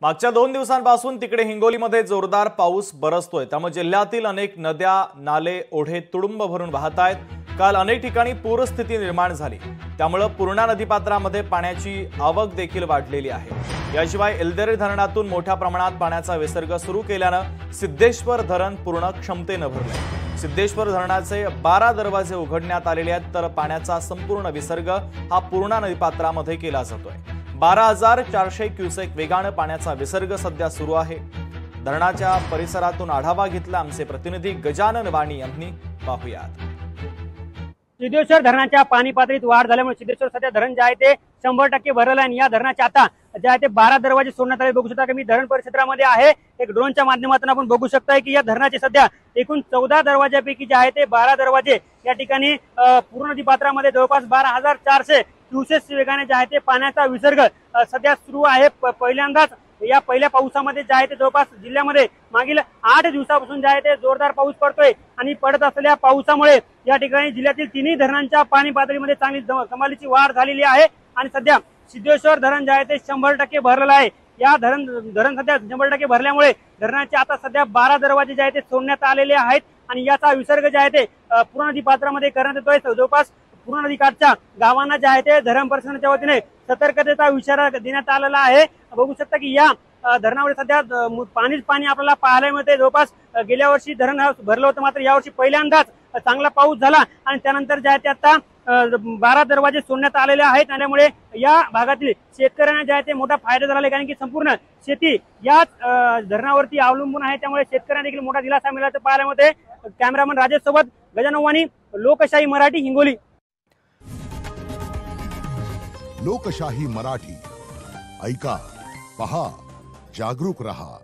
मागच्या 2 दिवसांपासून तिकडे हिंगोलीमध्ये जोरदार पाऊस बरसतोय। त्यामुळे जिल्ह्यातील अनेक नद्या, नाले, ओढे तुडुंब भरून वाहत आहेत। काल अनेक ठिकाणी पूरस्थिती निर्माण झाली। त्यामुळे पूर्णा नदीपात्रामध्ये पाण्याची आवक देखील वाढलेली आहे। याशिवाय एल्देरे धरणातून मोठ्या प्रमाणात पाण्याचा विसर्ग सुरू केल्याने सिद्धेश्वर धरण पूर्ण क्षमतेने भरले। सिद्धेश्वर धरणाचे 12 दरवाजे उघडण्यात आलेले आहेत, तर पाण्याचा संपूर्ण विसर्ग हा पूर्णा नदीपात्रामध्ये केला जातोय। 12,400 क्युसेक वेगाने पाण्याचा विसर्ग सध्या सुरू आहे। धरणाच्या परिसरातून आढावा घेतला आमचे प्रतिनिधी गजानन वाणी यांनी। पाहूयात। सिद्धेश्वर धरणाच्या पाणी पातळीत वाढ झाल्यामुळे सिद्धेश्वर सध्या धरण जे आहे ते 100% भरलं आहे। या धरणाचे आता जे आहे ते 12 दरवाजे सोडण्यात आले। बघू शकता की मी धरण परिसरामध्ये आहे। एक ड्रोनच्या माध्यमातून आपण बघू शकताय की या धरणाचे सध्या एकूण 14 दरवाजापैकी जे आहे ते 12 दरवाजे या ठिकाणी पूर्ण नदीपात्रामध्ये जवळपास 12,400 क्युसेक वेगाने जे आहे ते पाण्याचा विसर्ग सध्या सुरू आहे। पहिल्यांदाच या पहिल्या पावसामध्ये जे आहे ते जवळपास जिल्ह्यामध्ये मागील 8 दिवसापासून जे आहे ते जोरदार पाऊस पडतोय आणि पडत असलेल्या पावसामुळे या ठिकाणी जिल्ह्यातील तिन्ही धरणांच्या पाणी पातळीमध्ये चांगली कमालीची वाढ झालेली आहे आणि सध्या सिद्धेश्वर धरण जे आहे ते 100% भरलेलं आहे। या धरण सध्या 100% भरल्यामुळे धरणाचे आता सध्या 12 दरवाजे जे आहे ते सोडण्यात आलेले आहेत आणि याचा विसर्ग जे आहे ते पूर्ण नदीपात्रामध्ये करण्यात येतोय। जवळपास पूर्ण नदीकाठच्या गावांना जे आहे ते धरण प्रशासनाच्या वतीने सतर्कतेचा इशारा देण्यात आलेला आहे। बघू शकता की या धरणावर सध्या पाणी आपल्याला पाहायला मिळते। जवळपास गेल्या वर्षी धरण भरलं होतं, मात्र यावर्षी पहिल्यांदाच चांगला पाऊस झाला आणि त्यानंतर जे आहे ते आता 12 दरवाजे सोडण्यात आलेले आहेत। त्यामुळे या भागातील शेतकऱ्यांना जे आहे ते मोठा फायदा झाला आहे, कारण की संपूर्ण शेती याच धरणावरती अवलंबून आहे। त्यामुळे शेतकऱ्यांना देखील मोठा दिलासा मिळाल्याचं पाहायला मिळते। कॅमेरामन राजेश सोबत गजानन वाणी, लोकशाही मराठी, हिंगोली। लोकशाही मराठी ऐका, पहा, जागरूक रहा।